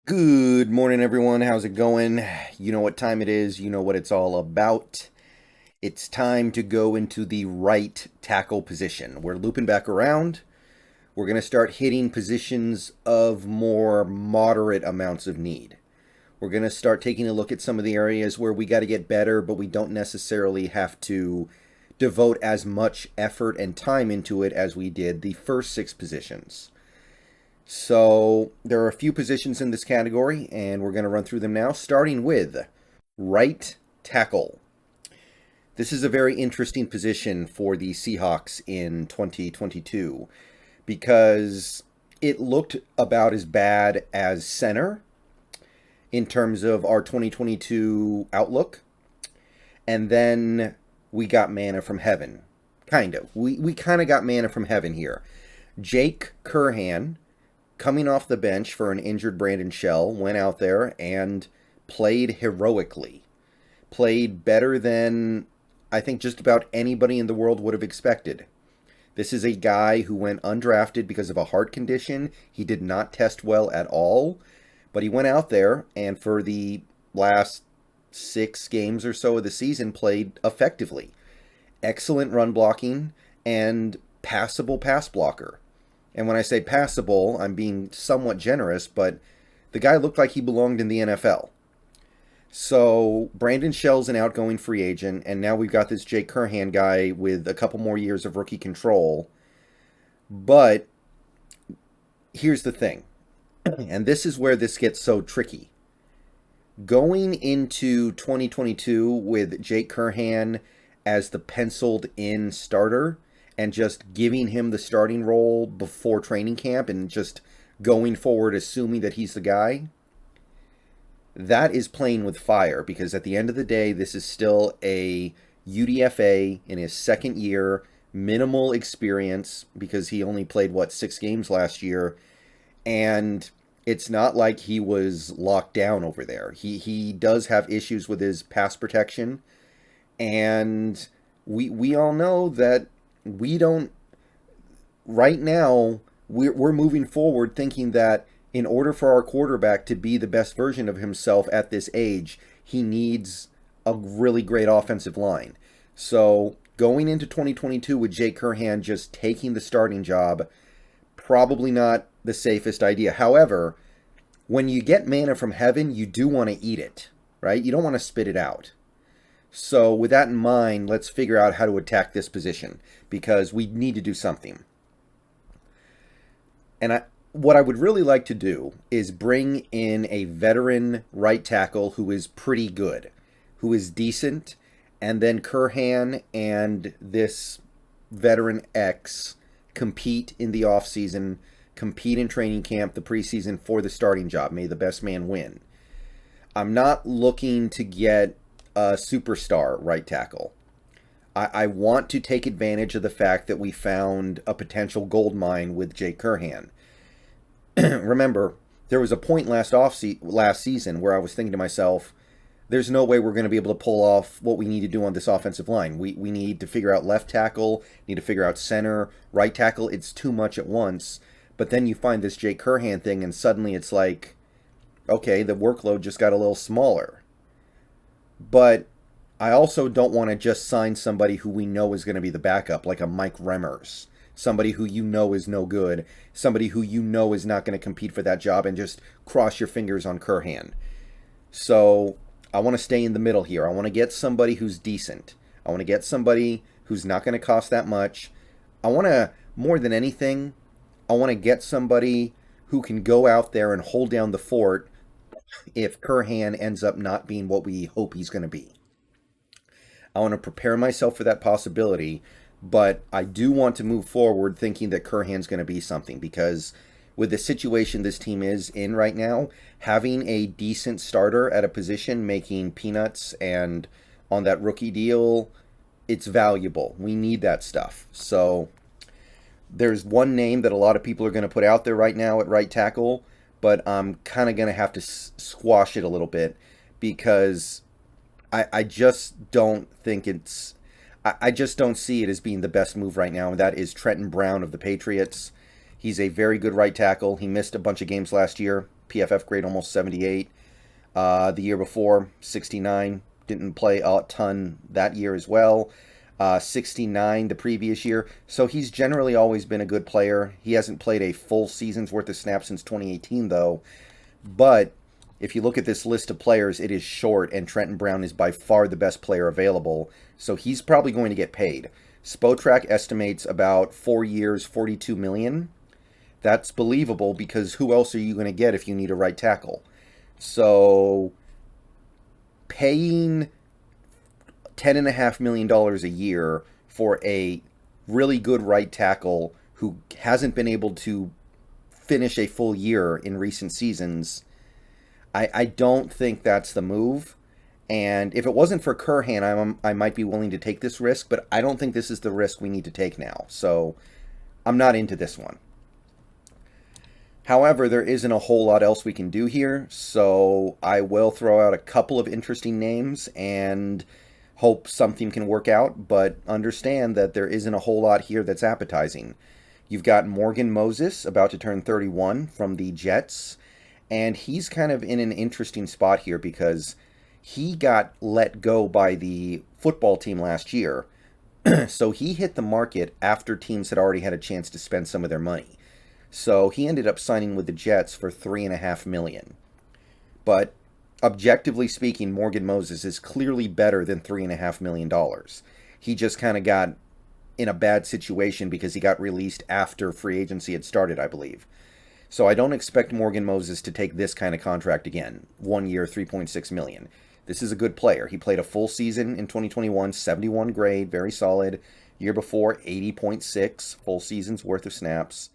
Good morning, everyone. How's it going? You know what time it is. You know what it's all about. It's time to go into the right tackle position. We're looping back around. We're going to start hitting positions of more moderate amounts of need. We're going to start taking a look at some of the areas where we got to get better, but we don't necessarily have to devote as much effort and time into it as we did the first six positions. So there are a few positions in this category, and we're going to run through them now, starting with right tackle. This is a very interesting position for the Seahawks in 2022 because it looked about as bad as center in terms of our 2022 outlook. And then we got manna from heaven. Kind of. We kind of got manna from heaven here. Jake Curhan, coming off the bench for an injured Brandon Shell, went out there and played heroically. Played better than I think just about anybody in the world would have expected. This is a guy who went undrafted because of a heart condition. He did not test well at all, but he went out there and for the last 6 games or so of the season played effectively. Excellent run blocking and passable pass blocker. And when I say passable, I'm being somewhat generous, but the guy looked like he belonged in the NFL. So Brandon Shell's an outgoing free agent, and now we've got this Jake Curhan guy with a couple more years of rookie control. But here's the thing, and this is where this gets so tricky. Going into 2022 with Jake Curhan as the penciled in starter and just giving him the starting role before training camp and just going forward assuming that he's the guy, that is playing with fire because at the end of the day, this is still a UDFA in his second year, minimal experience because he only played, 6 games last year, and it's not like he was locked down over there. He does have issues with his pass protection, and we all know that we don't right now we're moving forward thinking that in order for our quarterback to be the best version of himself at this age, he needs a really great offensive line. So going into 2022 with Jake Curhan just taking the starting job, probably not the safest idea. However, when you get manna from heaven, you do want to eat it, right? You don't want to spit it out. So with that in mind, let's figure out how to attack this position because we need to do something. And what I would really like to do is bring in a veteran right tackle who is pretty good, who is decent, and then Curhan and this veteran X compete in the offseason, compete in training camp, the preseason for the starting job. May the best man win. I'm not looking to get a superstar right tackle. I want to take advantage of the fact that we found a potential gold mine with Jake Curhan. Remember, there was a point last season where I was thinking to myself, there's no way we're going to be able to pull off what we need to do on this offensive line. We need to figure out left tackle, need to figure out center, right tackle. It's too much at once. But then you find this Jake Curhan thing, and suddenly it's like, okay, the workload just got a little smaller. But I also don't want to just sign somebody who we know is going to be the backup, like a Mike Remmers. Somebody who you know is no good. Somebody who you know is not going to compete for that job and just cross your fingers on Curhan. So I want to stay in the middle here. I want to get somebody who's decent. I want to get somebody who's not going to cost that much. I want to, more than anything, I want to get somebody who can go out there and hold down the fort if Curhan ends up not being what we hope he's going to be. I want to prepare myself for that possibility, but I do want to move forward thinking that Curhan's going to be something because with the situation this team is in right now, having a decent starter at a position making peanuts and on that rookie deal, it's valuable. We need that stuff. So there's one name that a lot of people are going to put out there right now at right tackle, but I'm kind of going to have to squash it a little bit because I just don't think it's... I just don't see it as being the best move right now, and that is Trenton Brown of the Patriots. He's a very good right tackle. He missed a bunch of games last year. PFF grade almost 78. The year before, 69. Didn't play a ton that year as well. 69 the previous year. So he's generally always been a good player. He hasn't played a full season's worth of snaps since 2018, though. But if you look at this list of players, it is short, and Trenton Brown is by far the best player available. So he's probably going to get paid. Spotrac estimates about 4 years, $42 million. That's believable because who else are you going to get if you need a right tackle? So paying $10.5 million a year for a really good right tackle who hasn't been able to finish a full year in recent seasons, I don't think that's the move. And if it wasn't for Krivoshein, I might be willing to take this risk, but I don't think this is the risk we need to take now. So I'm not into this one. However, there isn't a whole lot else we can do here, so I will throw out a couple of interesting names and hope something can work out, but understand that there isn't a whole lot here that's appetizing. You've got Morgan Moses, about to turn 31, from the Jets, and he's kind of in an interesting spot here because he got let go by the football team last year, so he hit the market after teams had already had a chance to spend some of their money. So he ended up signing with the Jets for $3.5 million. But objectively speaking, Morgan Moses is clearly better than $3.5 million. He just kind of got in a bad situation because he got released after free agency had started, I believe. So I don't expect Morgan Moses to take this kind of contract again. 1 year, $3.6 million. This is a good player. He played a full season in 2021, 71 grade, very solid. Year before, 80.6, full season's worth of snaps.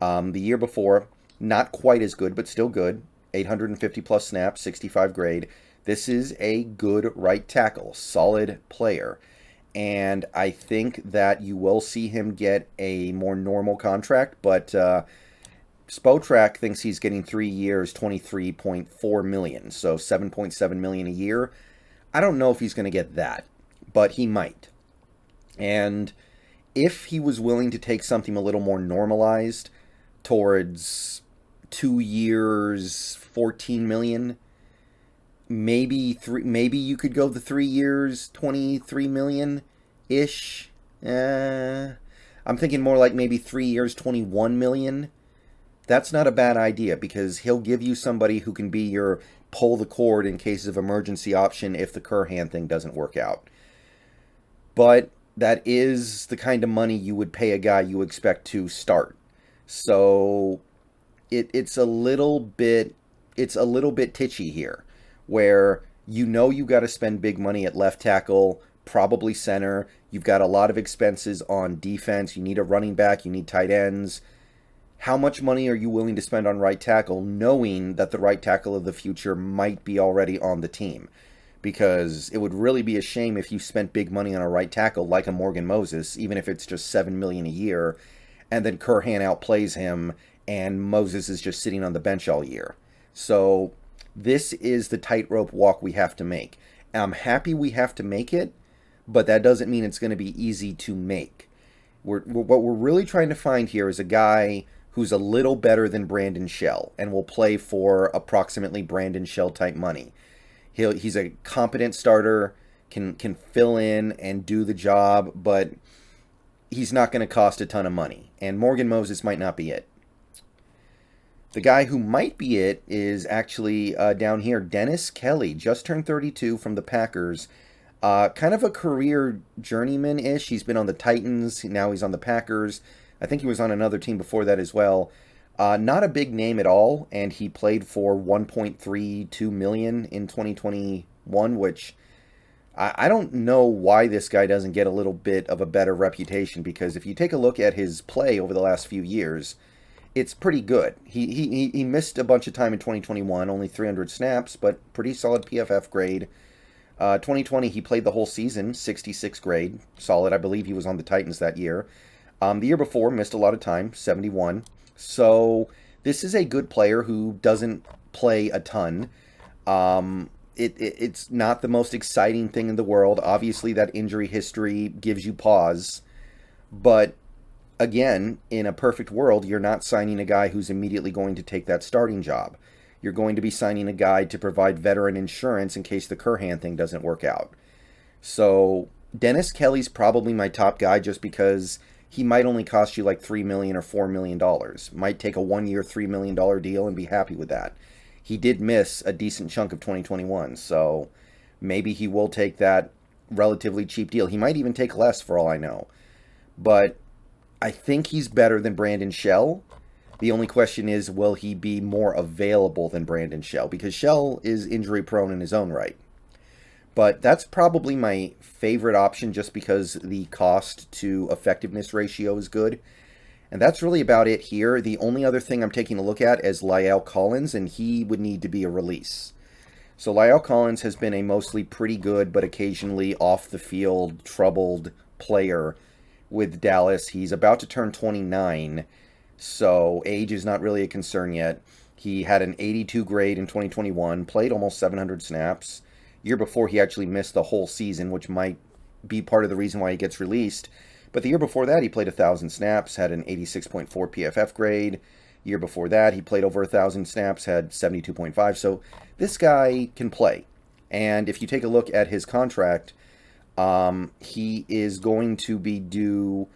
The year before, not quite as good, but still good. 850 plus snaps, 65 grade. This is a good right tackle, solid player. And I think that you will see him get a more normal contract, but Spotrac thinks he's getting 3 years, $23.4 million, so $7.7 million a year. I don't know if he's going to get that, but he might. And if he was willing to take something a little more normalized, towards 2 years, $14 million. Maybe you could go the 3 years, $23 million ish. I'm thinking more like maybe 3 years, $21 million. That's not a bad idea because he'll give you somebody who can be your pull the cord in case of emergency option if the Krivoshein thing doesn't work out. But that is the kind of money you would pay a guy you expect to start. So it's a little bit titchy here, where you know you got to spend big money at left tackle, probably center. You've got a lot of expenses on defense. You need a running back. You need tight ends. How much money are you willing to spend on right tackle, knowing that the right tackle of the future might be already on the team? Because it would really be a shame if you spent big money on a right tackle like a Morgan Moses, even if it's just $7 million a year, and then Krivoshein outplays him, and Moses is just sitting on the bench all year. So this is the tightrope walk we have to make. I'm happy we have to make it, but that doesn't mean it's going to be easy to make. What we're really trying to find here is a guy who's a little better than Brandon Shell and will play for approximately Brandon Shell type money. He's a competent starter, can fill in and do the job, but he's not going to cost a ton of money. And Morgan Moses might not be it. The guy who might be it is actually down here, Dennis Kelly, just turned 32 from the Packers. Kind of a career journeyman-ish. He's been on the Titans. Now he's on the Packers. I think he was on another team before that as well. Not a big name at all, and he played for $1.32 million in 2021, which I don't know why this guy doesn't get a little bit of a better reputation, because if you take a look at his play over the last few years, it's pretty good. He missed a bunch of time in 2021, only 300 snaps, but pretty solid PFF grade. 2020, he played the whole season, 66 grade, solid. I believe he was on the Titans that year. The year before, missed a lot of time, 71. So this is a good player who doesn't play a ton. It's not the most exciting thing in the world. Obviously, that injury history gives you pause. But again, in a perfect world, you're not signing a guy who's immediately going to take that starting job. You're going to be signing a guy to provide veteran insurance in case the Curhan thing doesn't work out. So Dennis Kelly's probably my top guy just because he might only cost you like $3 million or $4 million. Might take a 1-year, $3 million deal and be happy with that. He did miss a decent chunk of 2021, so maybe he will take that relatively cheap deal. He might even take less for all I know. But I think he's better than Brandon Shell. The only question is, will he be more available than Brandon Shell? Because Shell is injury prone in his own right. But that's probably my favorite option just because the cost to effectiveness ratio is good. And that's really about it here. The only other thing I'm taking a look at is Lyle Collins, and he would need to be a release. So Lyle Collins has been a mostly pretty good but occasionally off the field troubled player with Dallas. He's about to turn 29, so age is not really a concern yet. He had an 82 grade in 2021, played almost 700 snaps. Year before, he actually missed the whole season, which might be part of the reason why he gets released. But the year before that, he played 1,000 snaps, had an 86.4 PFF grade. Year before that, he played over 1,000 snaps, had 72.5. So this guy can play. And if you take a look at his contract, he is going to be due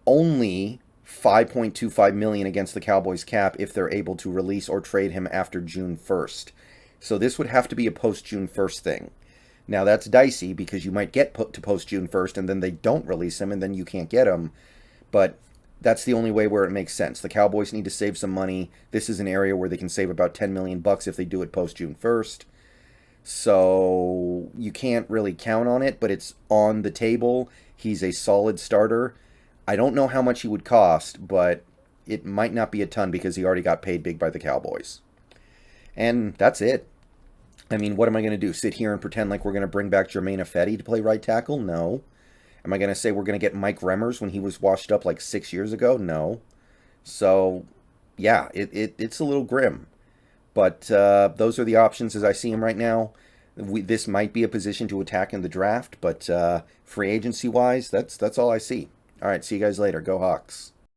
only $5.25 million against the Cowboys cap if they're able to release or trade him after June 1st. So this would have to be a post-June 1st thing. Now, that's dicey because you might get put to post-June 1st and then they don't release him and then you can't get him. But that's the only way where it makes sense. The Cowboys need to save some money. This is an area where they can save about $10 million if they do it post-June 1st. So you can't really count on it, but it's on the table. He's a solid starter. I don't know how much he would cost, but it might not be a ton because he already got paid big by the Cowboys. And that's it. I mean, what am I going to do? Sit here and pretend like we're going to bring back Jermaine Ifedi to play right tackle? No. Am I going to say we're going to get Mike Remmers when he was washed up like 6 years ago? No. So, yeah, it's a little grim. But those are the options as I see them right now. This might be a position to attack in the draft, but free agency-wise, that's all I see. All right, see you guys later. Go Hawks.